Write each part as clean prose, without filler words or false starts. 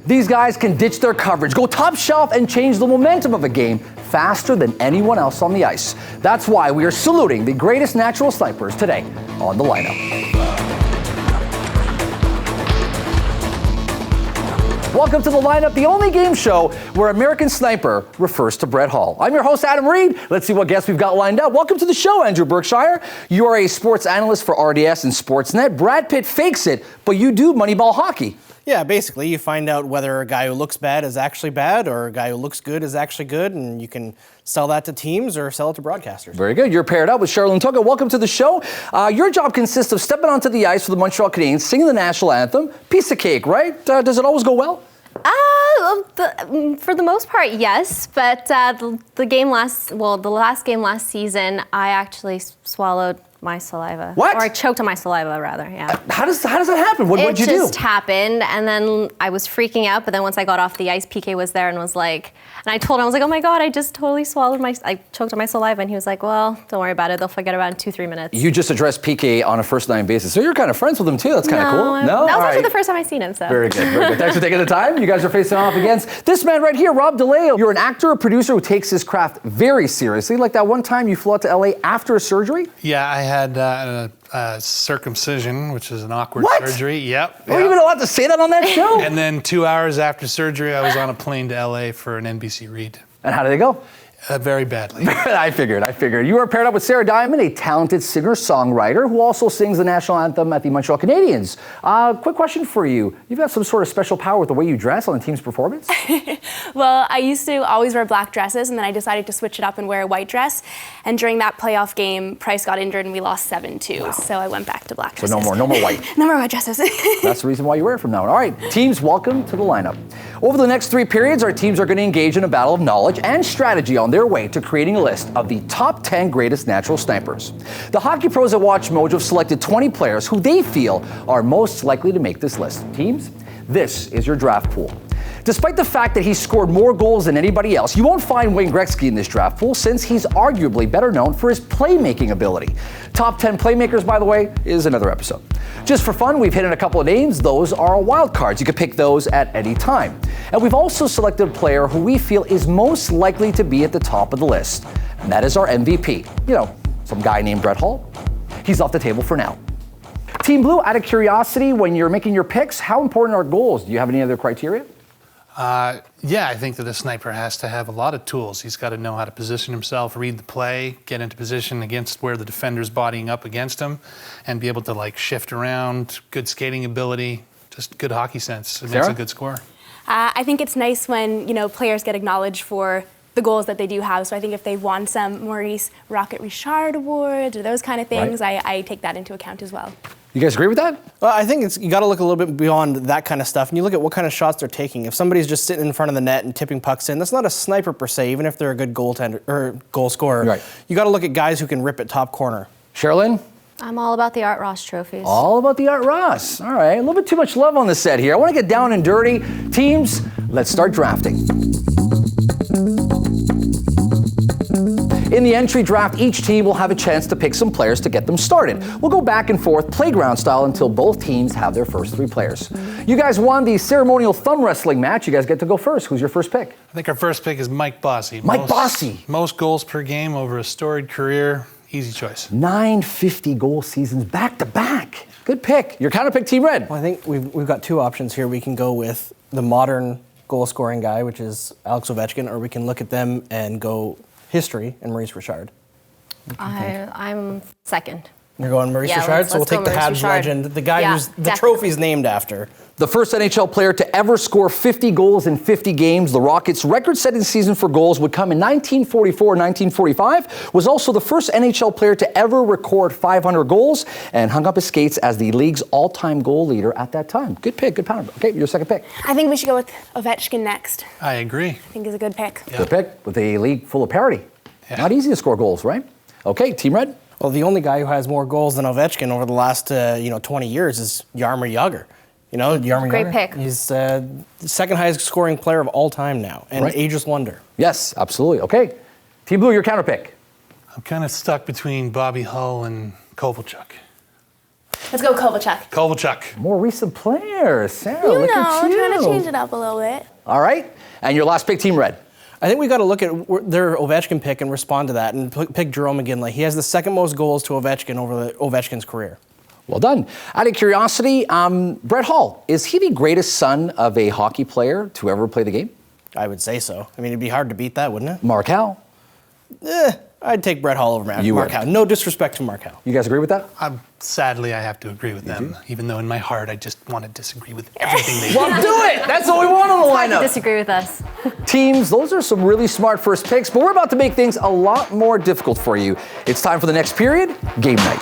These guys can ditch their coverage, go top shelf, and change the momentum of a game faster than anyone else on the ice. That's why we are saluting the greatest natural snipers today on the lineup. Welcome to the lineup, the only game show where American Sniper refers to Brett Hull. I'm your host, Adam Reed. Let's see what guests we've got lined up. Welcome to the show, Andrew Berkshire. You are a sports analyst for RDS and Sportsnet. Brad Pitt fakes it, but you do Moneyball hockey. Yeah, basically, you find out whether a guy who looks bad is actually bad or a guy who looks good is actually good, and you can sell that to teams or sell it to broadcasters. Very good. You're paired up with Cherylyn Toca. Welcome to the show. Your job consists of stepping onto the ice for the Montreal Canadiens, singing the national anthem. Piece of cake, right? Does it always go well? For the most part, yes. But the last game last season, I actually swallowed my saliva. What? Or I choked on my saliva, rather, yeah. How does that happen? What'd you do? It just happened, and then I was freaking out, but then once I got off the ice, PK was there and was like, and I told him, I was like, oh my God, I just totally swallowed I choked on my saliva, and he was like, well, don't worry about it, they'll forget about it in 2-3 minutes. You just addressed PK on a first-name basis, so you're kind of friends with him too, that's kind of cool. No? That was actually the first time I seen him, so. Very good, very good. Thanks for taking the time. You guys are facing off against this man right here, Rob De Leeuw. You're an actor, a producer who takes his craft very seriously, like that one time you flew out to LA after a surgery? Yeah, I had circumcision, which is an awkward surgery. Yep. Were you even allowed to say that on that show? And then 2 hours after surgery, I was on a plane to LA for an NBC read. And how did it go? Very badly. I figured. You are paired up with Sara DIAMOND, a talented singer-songwriter who also sings the national anthem at the Montreal Canadiens. Quick question for you. You've got some sort of special power with the way you dress on the team's performance? Well, I used to always wear black dresses, and then I decided to switch it up and wear a white dress. And during that playoff game, Price got injured and we lost 7-2. Wow. So I went back to black dresses. So no more white. No more white dresses. That's the reason why you wear it from now on. All right, teams, welcome to the lineup. Over the next 3 periods, our teams are going to engage in a battle of knowledge and strategy on their way to creating a list of the top 10 greatest natural snipers. The hockey pros at WatchMojo have selected 20 players who they feel are most likely to make this list. Teams, this is your draft pool. Despite the fact that he's scored more goals than anybody else, you won't find Wayne Gretzky in this draft pool since he's arguably better known for his playmaking ability. Top 10 playmakers, by the way, is another episode. Just for fun, we've hit in a couple of names. Those are wild cards. You can pick those at any time. And we've also selected a player who we feel is most likely to be at the top of the list. And that is our MVP. You know, some guy named Brett Hull. He's off the table for now. Team Blue, out of curiosity, when you're making your picks, how important are goals? Do you have any other criteria? Yeah, I think that a sniper has to have a lot of tools. He's got to know how to position himself, read the play, get into position against where the defender's bodying up against him, and be able to shift around, good skating ability, just good hockey sense. It makes a good scorer. I think it's nice when, players get acknowledged for the goals that they do have. So I think if they won some Maurice Rocket Richard awards or those kind of things, right. I take that into account as well. You guys agree with that? Well, I think you got to look a little bit beyond that kind of stuff, and you look at what kind of shots they're taking. If somebody's just sitting in front of the net and tipping pucks in, that's not a sniper per se, even if they're a good goaltender or goal scorer. Right. You got to look at guys who can rip it top corner. Cherylyn? I'm all about the Art Ross trophies. All about the Art Ross. All right, a little bit too much love on the set here. I want to get down and dirty. Teams, let's start drafting. In the entry draft, each team will have a chance to pick some players to get them started. We'll go back and forth playground style until both teams have their first 3 players. You guys won the ceremonial thumb wrestling match. You guys get to go first. Who's your first pick? I think our first pick is Mike Bossy. Bossy. Most goals per game over a storied career. Easy choice. 950 goal seasons back to back. Good pick. Your counter pick, Team Red. Well, I think we've got 2 options here. We can go with the modern goal-scoring guy, which is Alex Ovechkin, or we can look at them and go history and Maurice Richard. I'm second. You're going Maurice Richard, so we'll take the Habs legend, the guy who's the trophy's named after. The first NHL player to ever score 50 goals in 50 games, the Rockets' record-setting season for goals would come in 1944-1945, was also the first NHL player to ever record 500 goals and hung up his skates as the league's all-time goal leader at that time. Good pick, good pound. Okay, your second pick. I think we should go with Ovechkin next. I agree. I think he's a good pick. Yeah. Good pick with a league full of parity. Yeah. Not easy to score goals, right? Okay, Team Red. Well, the only guy who has more goals than Ovechkin over the last 20 years is Jaromir Jagr. Great pick. He's the second highest scoring player of all time now, and ageless wonder. Yes, absolutely. Okay, Team Blue, your counter pick. I'm kind of stuck between Bobby Hull and Kovalchuk. Let's go Kovalchuk. Kovalchuk. More recent players. Sarah, You look know, at you. trying to change it up a little bit. All right. And your last pick, Team Red. I think we got to look at their Ovechkin pick and respond to that and pick Jarome Iginla. He has the second most goals to Ovechkin over Ovechkin's career. Well done. Out of curiosity, Brett Hall, is he the greatest son of a hockey player to ever play the game? I would say so. I mean, it'd be hard to beat that, wouldn't it? Mark Howe. I'd take Brett Hall over You Mark would. Howe. No disrespect to Mark Howe. You guys agree with that? Sadly, I have to agree with them, even though in my heart I just want to disagree with everything they do. Well, do it. That's what we want on the Hard to lineup. disagree with us. Teams, those are some really smart first picks, but we're about to make things a lot more difficult for you. It's time for the next period, game night.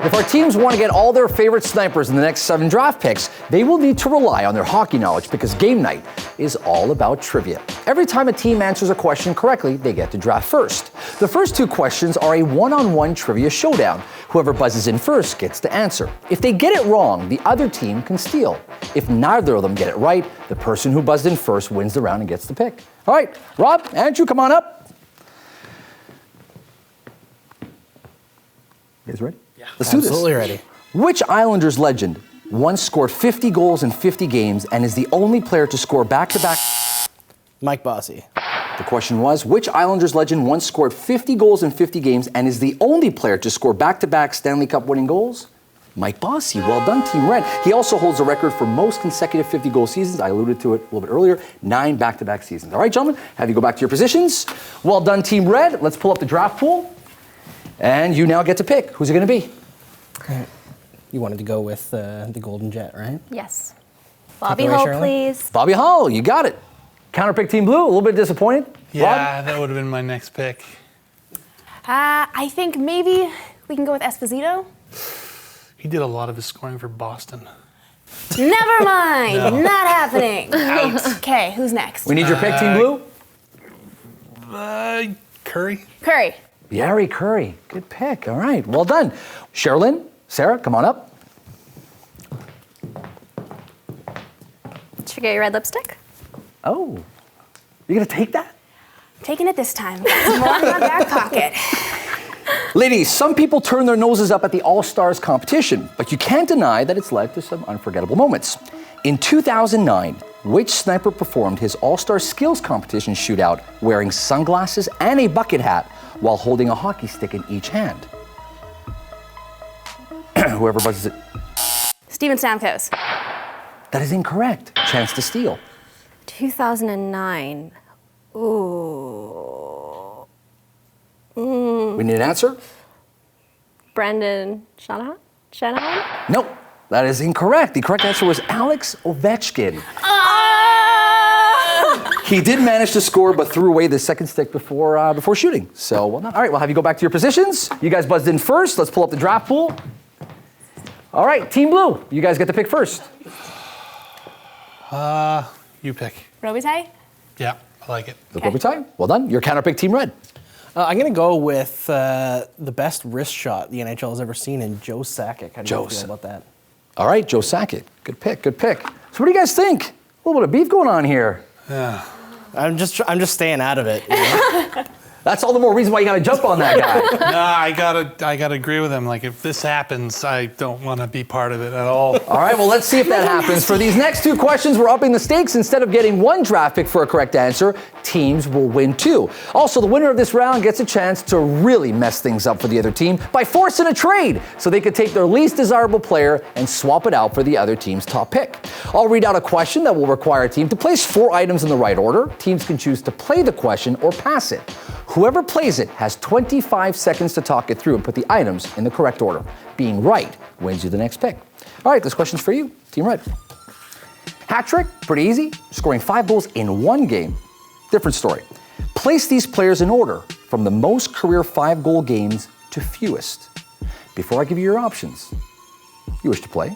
If our teams want to get all their favorite snipers in the next 7 draft picks, they will need to rely on their hockey knowledge because game night is all about trivia. Every time a team answers a question correctly, they get to draft first. The first 2 questions are a one-on-one trivia showdown. Whoever buzzes in first gets to answer. If they get it wrong, the other team can steal. If neither of them get it right, the person who buzzed in first wins the round and gets the pick. All right, Rob, Andrew, come on up. You guys ready? Yeah. Let's do this. Absolutely ready. Which Islanders legend once scored 50 goals in 50 games and is the only player to score back-to-back? Mike Bossy. The question was, which Islanders legend once scored 50 goals in 50 games and is the only player to score back-to-back Stanley Cup winning goals? Mike Bossy. Well done, Team Red. He also holds the record for most consecutive 50-goal seasons. I alluded to it a little bit earlier, 9 back-to-back seasons. All right, gentlemen, have you go back to your positions. Well done, Team Red. Let's pull up the draft pool. And you now get to pick. Who's it going to be? You wanted to go with the Golden Jet, right? Yes. Bobby away, Hull, Cherylyn. please. Bobby Hull, you got it. Counterpick Team Blue, a little bit disappointed. Yeah, that would have been my next pick. I think maybe we can go with Esposito. He did a lot of his scoring for Boston. Never mind. Not happening. Okay, who's next? We need your pick, Team Blue. Curry. Curry. Yari Curry. Good pick. All right. Well done. Cherylyn, Sarah, come on up. Should we get your red lipstick? Oh. You going to take that? Taking it this time. Got some more in my back pocket. Ladies, some people turn their noses up at the All-Stars competition, but you can't deny that it's led to some unforgettable moments. In 2009, which sniper performed his All-Star Skills competition shootout wearing sunglasses and a bucket hat while holding a hockey stick in each hand? Whoever buzzes it. Steven Stamkos. That is incorrect. Chance to steal. 2009. Ooh. We need an answer? Brendan Shanahan? Nope. That is incorrect. The correct answer was Alex Ovechkin. He did manage to score, but threw away the second stick before shooting. So, well done. All right, we'll have you go back to your positions. You guys buzzed in first. Let's pull up the draft pool. All right, Team Blue, you guys get to pick first. You pick. Robitaille. Yeah, I like it. Look over time. Well done. Your counterpick, Team Red. I'm going to go with the best wrist shot the NHL has ever seen in Joe Sakic. How do you feel about that? All right, Joe Sakic. Good pick, good pick. So what do you guys think? A little bit of beef going on here. Yeah. I'm just staying out of it. You know? That's all the more reason why you got to jump on that guy. No, I gotta agree with him. Like, if this happens, I don't want to be part of it at all. All right, well, let's see if that happens. For these next 2 questions, we're upping the stakes. Instead of getting 1 draft pick for a correct answer, teams will win 2. Also, the winner of this round gets a chance to really mess things up for the other team by forcing a trade so they could take their least desirable player and swap it out for the other team's top pick. I'll read out a question that will require a team to place 4 items in the right order. Teams can choose to play the question or pass it. Whoever plays it has 25 seconds to talk it through and put the items in the correct order. Being right wins you the next pick. All right, this question's for you, Team Red. Hat trick, pretty easy. Scoring 5 goals in 1 game. Different story. Place these players in order from the most career 5-goal games to fewest. Before I give you your options, you wish to play?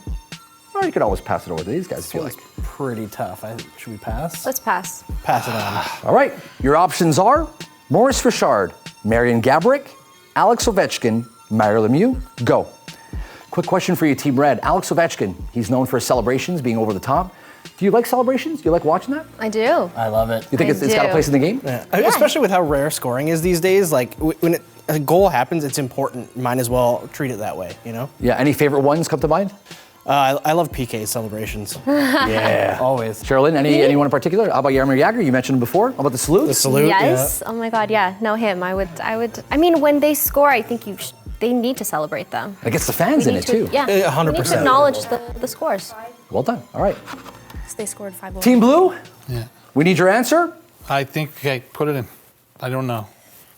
Or you could always pass it over to these guys if you like. Pretty tough. Should we pass? Let's pass. Pass it on. All right, your options are Maurice Richard, Marian Gaborik, Alex Ovechkin, Mario Lemieux. Go. Quick question for you, Team Red. Alex Ovechkin, he's known for his celebrations, being over the top. Do you like celebrations? Do you like watching that? I do. I love it. You think it's got a place in the game? Yeah. Especially with how rare scoring is these days. Like when a goal happens, it's important. Might as well treat it that way, you know? Yeah, any favorite ones come to mind? I love PK celebrations. Yeah. Always. Sherilyn, anyone in particular? How about Jaromir Jagr? You mentioned him before. How about the salute? The salute, Yes. Oh my God. Yeah. No, him. I would. I mean, when they score, I think they need to celebrate them. It gets the fans We in need it too. Yeah. 100%. We need to acknowledge the scores. Well done. All right. So they scored 5 goals. Team Blue, Yeah. we need your answer. I think, okay, put it in. I don't know.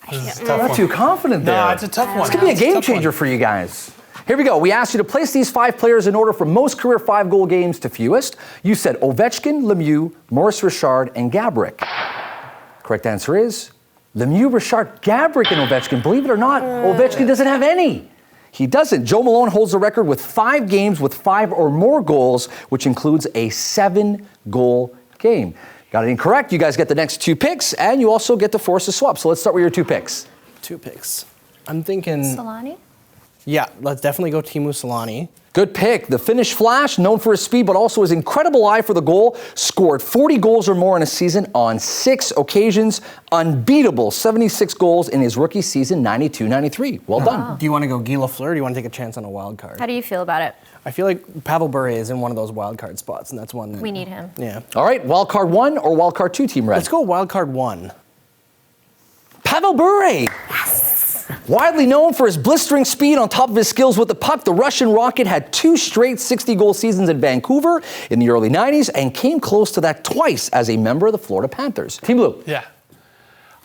This is a I'm tough not one. too confident there. No, it's a tough one. This could be a It's a game tough changer one. for you guys. Here we go. We asked you to place these 5 players in order from most career 5-goal games to fewest. You said Ovechkin, Lemieux, Maurice Richard, and Gaborik. Correct answer is Lemieux, Richard, Gaborik, and Ovechkin. Believe it or not, Ovechkin doesn't have any. He doesn't. Joe Malone holds the record with 5 games with 5 or more goals, which includes a 7-goal game. Got it incorrect. You guys get the next 2 picks, and you also get to force a swap. So let's start with your 2 picks. 2 picks. I'm thinking, Selanne. yeah, let's definitely go Teemu Selanne. Good pick. The Finnish Flash, known for his speed but also his incredible eye for the goal, scored 40 goals or more in a season on 6 occasions. Unbeatable 76 goals in his rookie season, 92-93. Well done. Do you want to go Guy Fleur or do you want to take a chance on a wild card? How do you feel about it? I feel like Pavel Bure is in one of those wild card spots, and that's one that We need him. Yeah. All right, wild card 1 or wild card 2, Team Red? Let's go wild card 1. Pavel Bure. Widely known for his blistering speed on top of his skills with the puck, the Russian Rocket had 2 straight 60-goal seasons in Vancouver in the early 90s and came close to that twice as a member of the Florida Panthers. Team Blue, Yeah.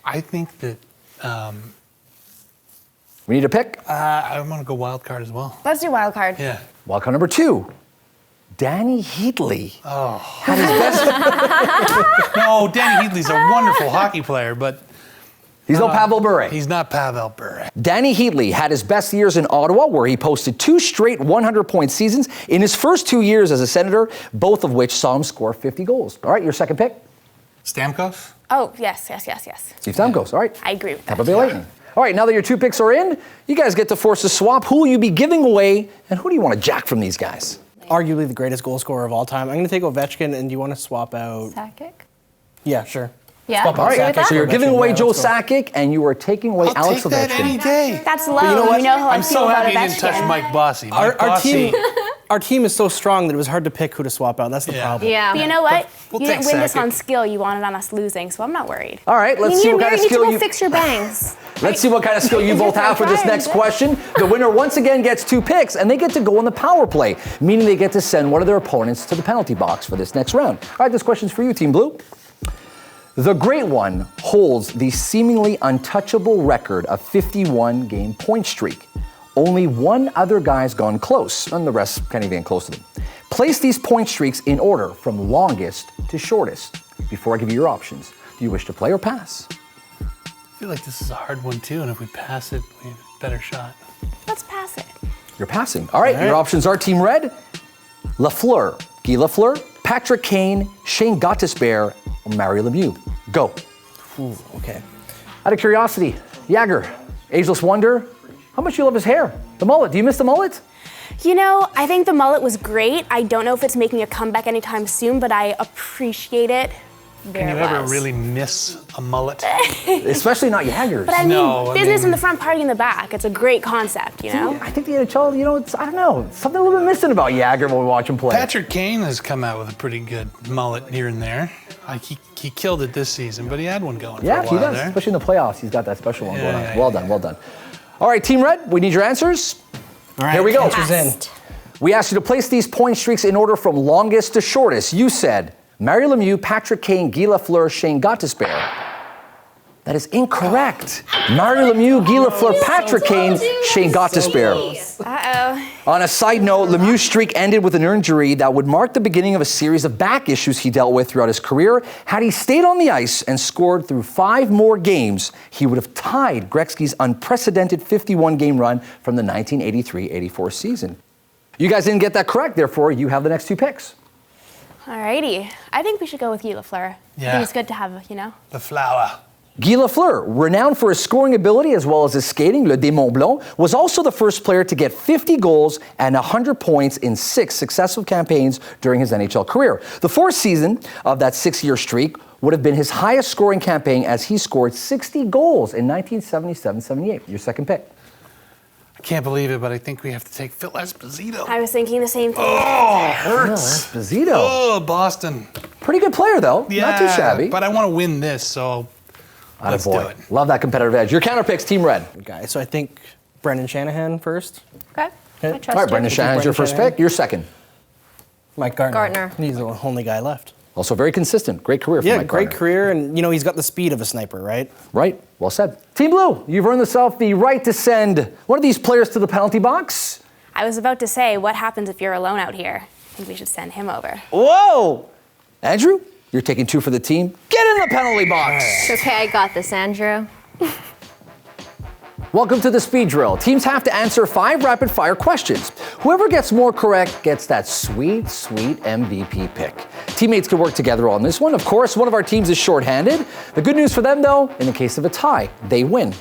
I think that we need a pick. I want to go wild card as well. Let's do wild card. Yeah. Wild card number 2, Dany Heatley. Oh. Had his best. No, Dany Heatley's a wonderful hockey player, but He's no Pavel Bure. he's not Pavel Bure. Dany Heatley had his best years in Ottawa, where he posted 2 straight 100-point seasons in his first 2 years as a Senator, both of which saw him score 50 goals. All right, your second pick, Stamkos? Oh, yes. Steve Stamkos. All right. I agree with that. Tampa Bay Lightning. All right, now that your 2 picks are in, you guys get to force a swap. Who will you be giving away, and who do you want to jack from these guys? Arguably the greatest goal scorer of all time. I'm going to take Ovechkin, and do you want to swap out? Sakic. Yeah, sure. Yeah. Swap out All right, Sakic. so you're giving away Yeah, Joe let's go. Sakic, and you are taking away I'll Alex take that Ovechkin. any day. That's low. you know what? how I I'm feel so about happy you didn't touch Ovechkin. Mike Bossy. Mike Our Bossy. team, our team is so strong that it was hard to pick who to swap out. That's the Yeah. problem. Yeah. But you know what? We'll you didn't take win this Sakic. on skill. You wanted on us losing, so I'm not worried. All right, let's see you what kind of need to skill go you. fix your bangs. Let's see what kind of skill you both have for this Friend. next question. The winner once again gets 2 picks, and they get to go on the power play, meaning they get to send one of their opponents to the penalty box for this next round. All right, this question's for you, Team Blue. The Great One holds the seemingly untouchable record of 51-game point streak. Only one other guy's gone close, and the rest can't even get close to them. Place these point streaks in order from longest to shortest. Before I give you your options, do you wish to play or pass? I feel like this is a hard one too, and if we pass it, we have a better shot. Let's pass it. You're passing. All right, your options are Team Red, Lafleur, Guy Lafleur, Patrick Kane, Shane Gottisbehere, or Mario Lemieux. Go. Ooh, okay. Out of curiosity, Jagr, ageless wonder, how much you love his hair? The mullet, do you miss the mullet? You know, I think the mullet was great. I don't know if it's making a comeback anytime soon, but I appreciate it. Can you ever really miss a mullet? Especially not Jagger's. But I mean, No, I business mean- in the front, party in the back. It's a great concept, you know? I think the NHL, it's, I don't know, something a little bit missing about Jagr when we watch him play. Patrick Kane has come out with a pretty good mullet here and there. He killed it this season, but he had one going Yeah, for a he while does, there. especially in the playoffs. He's got that special one going on. Yeah, Well yeah. done, well done. All right, Team Red, we need your answers. All right, Here we go. answers in. We asked you to place these point streaks in order from longest to shortest. You said Mario Lemieux, Patrick Kane, Guy Lafleur, Shane Gottisbehere. That is incorrect. Mario Lemieux, Guy Lafleur, Patrick Kane, Shane Gottisbehere. Uh-oh. On a side note, Lemieux's streak ended with an injury that would mark the beginning of a series of back issues he dealt with throughout his career. Had he stayed on the ice and scored through 5 more games, he would have tied Gretzky's unprecedented 51-game run from the 1983-84 season. You guys didn't get that correct, therefore you have the next 2 picks. Alrighty. I think we should go with Guy Lafleur. I Yeah. think it's good to have, you know? The flower. Guy Fleur, renowned for his scoring ability as well as his skating, Le Démon Blanc, was also the first player to get 50 goals and 100 points in 6 successive campaigns during his NHL career. The fourth season of that 6-year streak would have been his highest scoring campaign as he scored 60 goals in 1977-78. Your second pick. I can't believe it, but I think we have to take Phil Esposito. I was thinking the same thing. Oh, it hurts. Esposito. Oh, Boston. Pretty good player, though. Yeah, not too shabby. but I want to win this, so let's do it. Love that competitive edge. Your counter picks, Team Red. Guy. So I think Brendan Shanahan first. Okay. I trust All right, you. Brendan Shanahan's your first pick. Your second. Mike Gardner. Gardner. He's the only guy left. Also very consistent. Great career for Yeah, Mike great Gardner. career, and he's got the speed of a sniper, right? Right. Well said. Team Blue, you've earned yourself the right to send one of these players to the penalty box. I was about to say, what happens if you're alone out here? I think we should send him over. Whoa! Andrew, you're taking 2 for the team. Get in the penalty box. It's okay, I got this, Andrew. Welcome to the speed drill. Teams have to answer 5 rapid-fire questions. Whoever gets more correct gets that sweet, sweet MVP pick. Teammates can work together on this one. Of course, one of our teams is shorthanded. The good news for them, though, in the case of a tie, they win.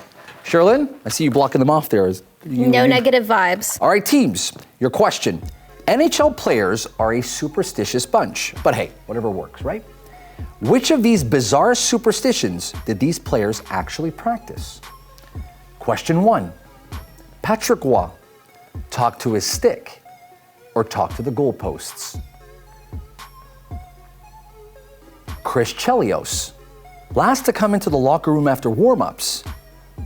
Cherylyn, I see you blocking them off there. No negative vibes. All right, teams, your question. NHL players are a superstitious bunch, but hey, whatever works, right? Which of these bizarre superstitions did these players actually practice? Question 1. Patrick Roy, talk to his stick or talk to the goalposts? Chris Chelios, last to come into the locker room after warm-ups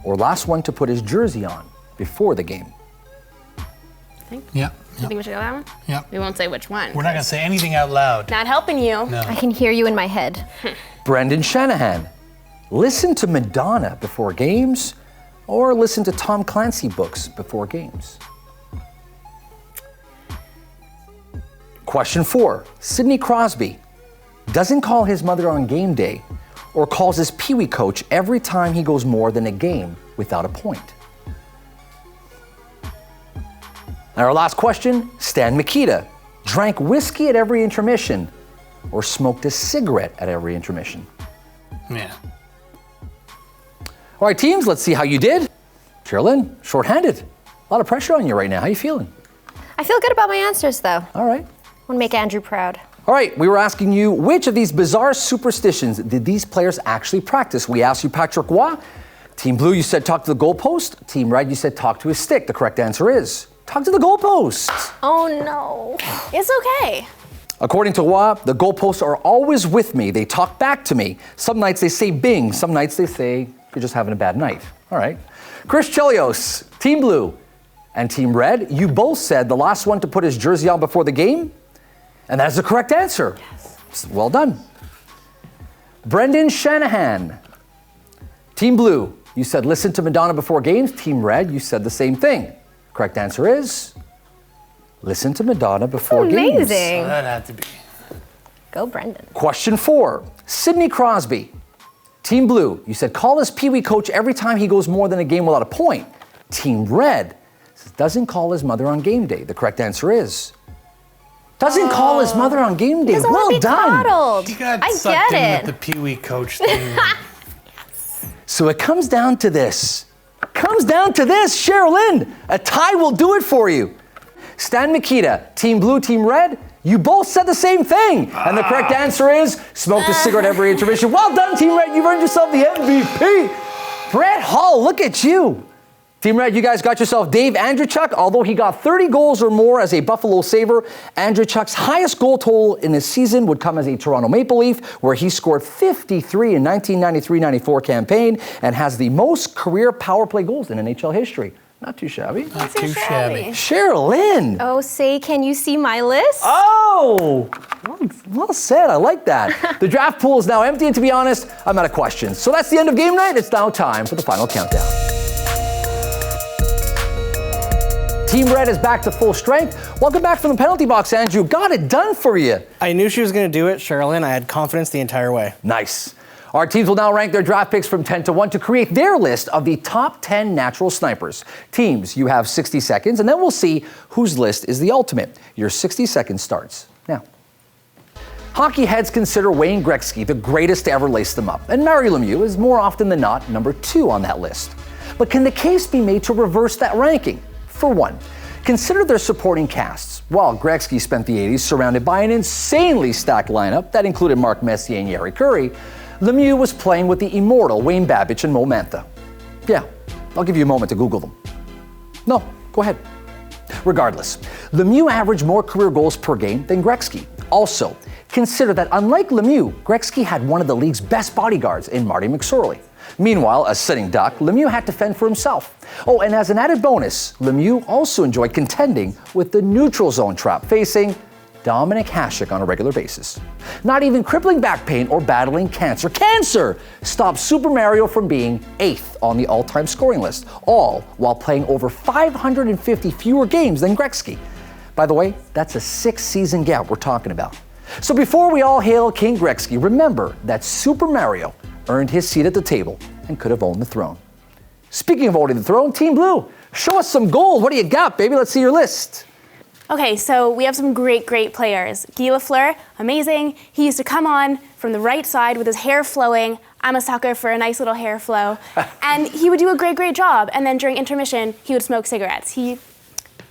or last one to put his jersey on before the game? Yeah. I think we should go that one? Yeah. We won't say which one. We're not going to say anything out loud. Not helping you. No. I can hear you in my head. Brendan Shanahan, listen to Madonna before games or listen to Tom Clancy books before games? Question 4, Sidney Crosby doesn't call his mother on game day or calls his peewee coach every time he goes more than a game without a point. And our last question, Stan Mikita drank whiskey at every intermission or smoked a cigarette at every intermission? Yeah. All right, teams, let's see how you did. Cherylyn, shorthanded. A lot of pressure on you right now. How you feeling? I feel good about my answers, though. I All right. want to make Andrew proud. All right, we were asking you, which of these bizarre superstitions did these players actually practice? We asked you Patrick Roy. Team Blue, you said talk to the goalpost. Team Red, you said talk to his stick. The correct answer is talk to the goalpost. Oh no. It's okay. According to Roy, the goalposts are always with me. They talk back to me. Some nights they say bing. Some nights they say you're just having a bad night. All right. Chris Chelios, Team Blue, and Team Red, you both said the last one to put his jersey on before the game. And that's the correct answer. Yes. Well done. Brendan Shanahan, Team Blue, you said listen to Madonna before games. Team Red, you said the same thing. Correct answer is listen to Madonna before games. Amazing. That had to be. Go, Brendan. Question 4, Sidney Crosby, Team Blue, you said call his peewee coach every time he goes more than a game without a point. Team Red says doesn't call his mother on game day. The correct answer is doesn't call his mother on game day. Doesn't Well want to be done. coddled. You got I sucked get in it. with the Pee Wee coach thing. So it comes down to this. Cherylyn, a tie will do it for you. Stan Mikita, Team Blue, Team Red, you both said the same thing. And the correct answer is smoke a cigarette every intermission. Well done, Team Red. You've earned yourself the MVP. Brett Hall, look at you. Team Red, you guys got yourself Dave Andreychuk. Although he got 30 goals or more as a Buffalo Sabre, Andreychuk's highest goal total in his season would come as a Toronto Maple Leaf, where he scored 53 in 1993-94 campaign and has the most career power play goals in NHL history. Not too shabby. Not too shabby. Cherylyn. Oh, say, can you see my list? Oh, well said. I like that. The draft pool is now empty, and to be honest, I'm out of questions. So that's the end of game night. It's now time for the final countdown. Team Red is back to full strength. Welcome back from the penalty box, Andrew. Got it done for you. I knew she was going to do it, Cherylyn. I had confidence the entire way. Nice. Our teams will now rank their draft picks from 10 to 1 to create their list of the top 10 natural snipers. Teams, you have 60 seconds, and then we'll see whose list is the ultimate. Your 60 seconds starts now. Hockey heads consider Wayne Gretzky the greatest to ever lace them up, and Mario Lemieux is more often than not number 2 on that list. But can the case be made to reverse that ranking? For one, consider their supporting casts. While Gretzky spent the 80s surrounded by an insanely stacked lineup that included Mark Messier and Jari Kurri, Lemieux was playing with the immortal Wayne Babych and Mo Mantha. Yeah, I'll give you a moment to Google them. No, go ahead. Regardless, Lemieux averaged more career goals per game than Gretzky. Also, consider that unlike Lemieux, Gretzky had one of the league's best bodyguards in Marty McSorley. Meanwhile, a sitting duck, Lemieux had to fend for himself. Oh, and as an added bonus, Lemieux also enjoyed contending with the neutral zone trap, facing Dominik Hasek on a regular basis. Not even crippling back pain or battling cancer stopped Super Mario from being 8th on the all-time scoring list, all while playing over 550 fewer games than Gretzky. By the way, that's a 6-season gap we're talking about. So before we all hail King Gretzky, remember that Super Mario earned his seat at the table and could have owned the throne. Speaking of owning the throne, Team Blue, show us some gold. What do you got, baby? Let's see your list. Okay, so we have some great players. Guy Fleur, amazing. He used to come on from the right side with his hair flowing. I'm a sucker for a nice little hair flow. And he would do a great job. And then during intermission, he would smoke cigarettes.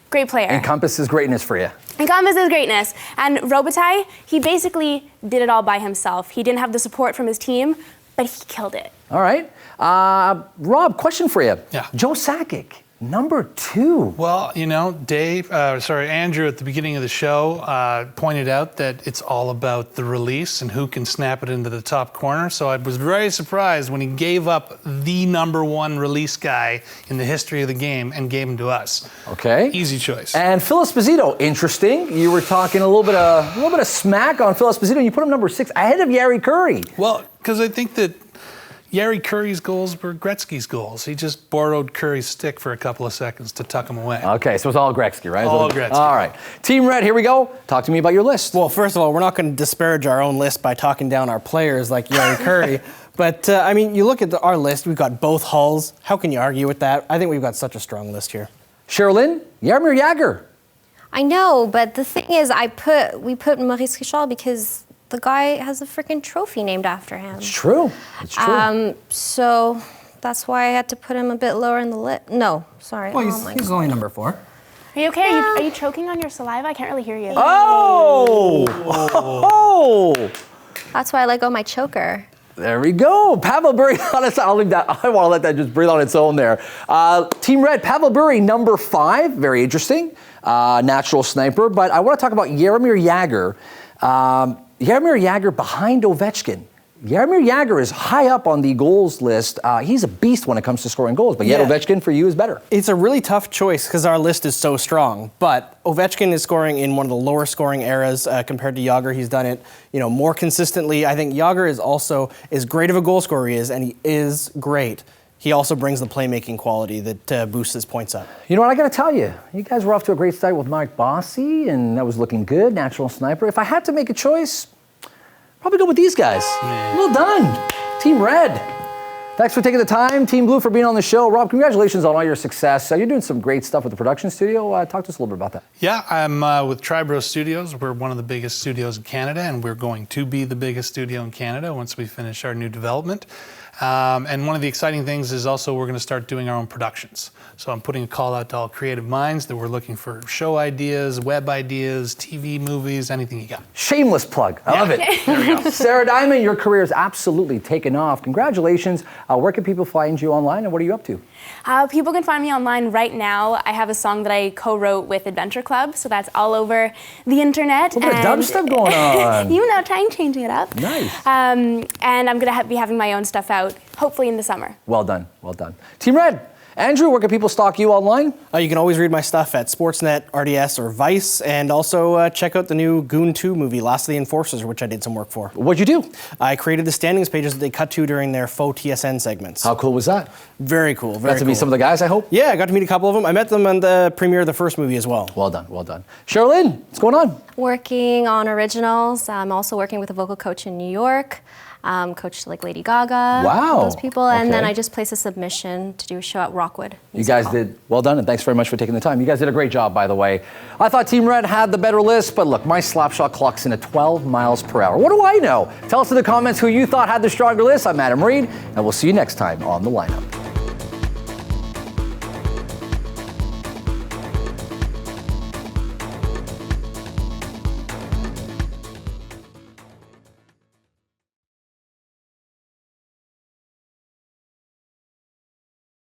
Great player. Encompasses greatness for you. Encompasses greatness. And Robitaille, he basically did it all by himself. He didn't have the support from his team, but he killed it. All right. Rob, question for you. Yeah. Joe Sakic, number 2. Well, you know, Andrew at the beginning of the show pointed out that it's all about the release and who can snap it into the top corner. So I was very surprised when he gave up the number 1 release guy in the history of the game and gave him to us. Okay. Easy choice. And Phil Esposito, interesting. You were talking a little bit of smack on Phil Esposito, and you put him number 6 ahead of Jari Kurri. Well, because I think that Jari Kurri's goals were Gretzky's goals. He just borrowed Kurri's stick for a couple of seconds to tuck him away. Okay, so it's all Gretzky, right? All Gretzky. All right. Team Red, here we go. Talk to me about your list. Well, first of all, we're not going to disparage our own list by talking down our players like Jari Kurri. But, I mean, you look at our list, we've got both hulls. How can you argue with that? I think we've got such a strong list here. Cherylyn, Jaromir Jagr. I know, but the thing is, we put Maurice Richard because the guy has a freaking trophy named after him. It's true. It's true. So that's why I had to put him a bit lower in the list. No, sorry. Well, he's only number 4. Are you okay? Are you choking on your saliva? I can't really hear you. Oh! That's why I let go of my choker. There we go. Pavel Bure, honestly, I want to let that just breathe on its own there. Team Red, Pavel Bure, number 5. Very interesting. Natural sniper. But I want to talk about Jaromir Jagr. Jaromir Jagr behind Ovechkin. Jaromir Jagr is high up on the goals list. He's a beast when it comes to scoring goals, but yet Ovechkin for you is better. It's a really tough choice because our list is so strong, but Ovechkin is scoring in one of the lower scoring eras compared to Jagr. He's done it, more consistently. I think Jagr is also as great of a goal scorer he is, and he is great. He also brings the playmaking quality that boosts his points up. You know what, I got to tell you, you guys were off to a great start with Mike Bossy, and that was looking good, natural sniper. If I had to make a choice, probably go with these guys. Yeah. Well done, Team Red. Thanks for taking the time, Team Blue, for being on the show. Rob, congratulations on all your success. You're doing some great stuff with the production studio. Talk to us a little bit about that. Yeah, I'm with Tribro Studios. We're one of the biggest studios in Canada, and we're going to be the biggest studio in Canada once we finish our new development. And one of the exciting things is also we're going to start doing our own productions. So I'm putting a call out to all creative minds that we're looking for show ideas, web ideas, TV, movies, anything you got. Shameless plug. I love it. There we go. Sara DIAMOND, your career is absolutely taken off. Congratulations. Where can people find you online, and what are you up to? People can find me online right now. I have a song that I co-wrote with Adventure Club, so that's all over the internet. A little bit of dubstep going on. Trying changing it up. Nice. And I'm going to be having my own stuff out, hopefully in the summer. Well done, well done. Team Red, Andrew, where can people stalk you online? You can always read my stuff at Sportsnet, RDS, or Vice, and also check out the new Goon 2 movie, Last of the Enforcers, which I did some work for. What'd you do? I created the standings pages that they cut to during their faux TSN segments. How cool was that? Very cool, very cool. Got to meet some of the guys, I hope? Yeah, I got to meet a couple of them. I met them on the premiere of the first movie as well. Well done, well done. Cherylyn, what's going on? Working on originals. I'm also working with a vocal coach in New York. coached like Lady Gaga, Wow. those people, and then Okay. I just placed a submission to do a show at Rockwood. You guys did well done, and thanks very much for taking the time. You guys did a great job, by the way. I thought Team Red had the better list, but look, my slap shot clock's in at 12 miles per hour. What do I know? Tell us in the comments who you thought had the stronger list. I'm Adam Reed, and we'll see you next time on The Lineup.